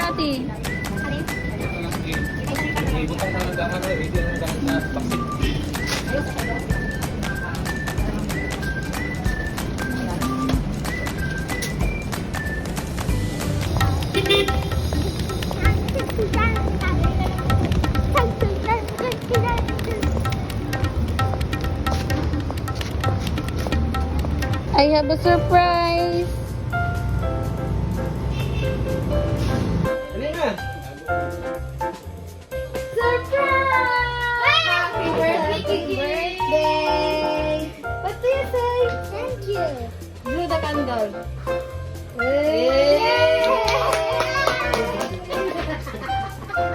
share, ate. I have a surprise. Surprise! Happy birthday! What do you say? Thank you. Blow the candle.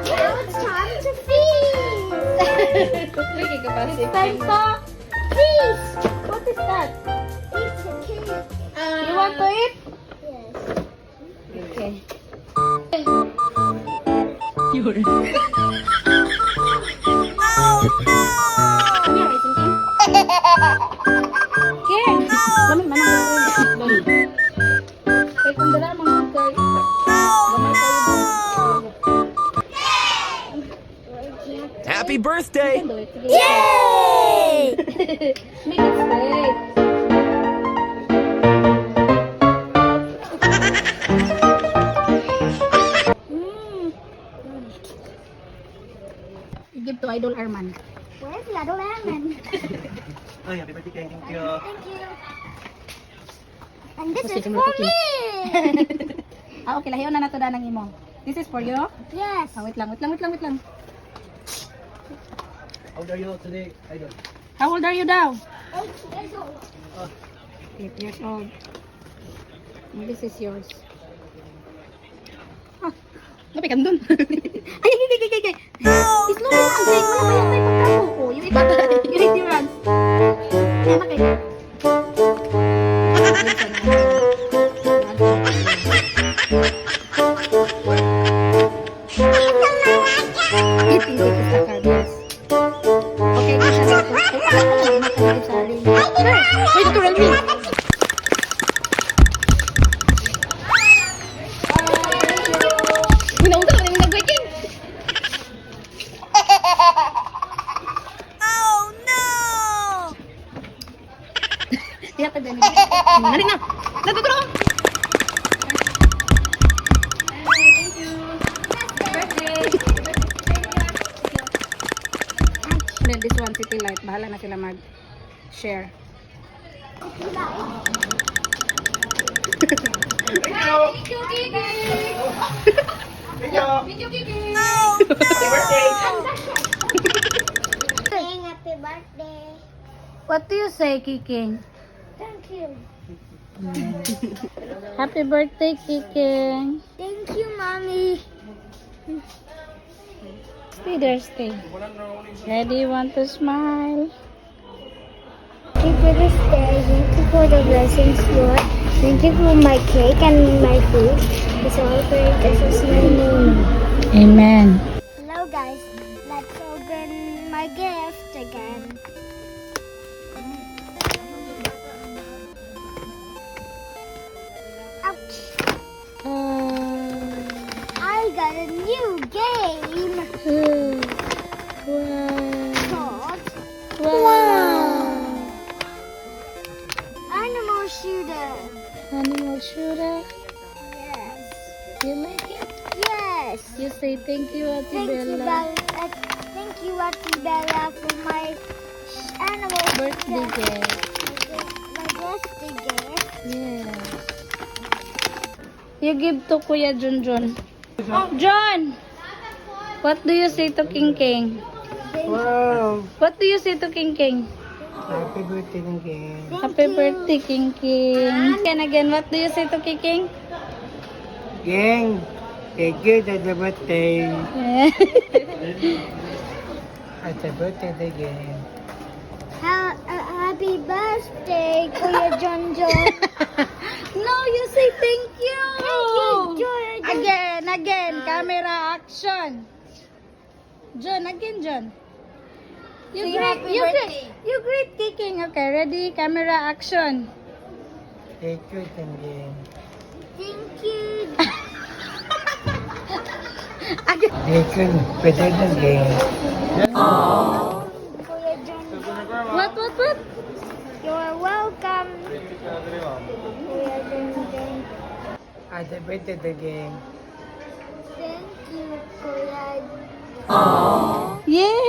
Now it's time to feast. Wiki ka pa si Time to feast. What is that? It's a cake. You want to eat? Yes. Okay. Ano yung racing team? Ken! Lamig man ang gawin. Kaya kung dala mga kay... Lamay tayo. Happy birthday! Yay! Make it straight. Give to Idol Arman. Where's Lado Lemon? Ay, happy birthday, Ken. Thank you. Thank you. And this Kasi is kung for cookie. me. Okay, lahiyon na nato danang imo. This is for you. Yes. Wait lang. How old are you today, Idol? How old are you daw? 8 years old. 8 years old. And this is yours. Ah, lapit ka dun. Ay. Slow lang. Say, wala pa yung pagkabuko. You eat your hands. Yan na kayo. Eating it is the cardias. Okay, kasi na ito. Sorry. Wait, to me. Minaunta ka rin nag-waking. Oh no! Tiyak ka dyan. Nari na. Natuturo. Then this one, city light. Bahala na sila mag-share. Saying happy birthday. What do you say, Kiking? Thank you. Happy birthday, Kiking. Thank you, Mommy. Speeders stay. Ready, want to smile? Thank you for this day. Thank you for the blessings, Lord. Thank you for my cake and my food. It's all for in Jesus' name. Amen. Hello, guys. Let's open my gift again. Ouch. I got a new game called Animal Shooter. Animal shooter. Yes. You like it? Yes. You say thank you, Ate Thank you, Bella. thank you, Auntie Bella, for my animal Birthday shooter. gift. My birthday gift. Yes. You give to Kuya Junjun. John! What do you say to King King? Wow! What do you say to King King? Happy birthday again. Happy birthday, King King. Again, what do you say to King King? Gang, thank you for the birthday. Happy birthday again. Happy birthday, Kuya Junjun. No, you say thank you. George. Again, camera action. John, again, John. You greet kicking. Okay, ready, camera action. Thank you again. Thank you. Bacon, better than gang. Kuya John. What? You're welcome. Kuya John. Ada better than gang. Thank you, Kuya. Yeah!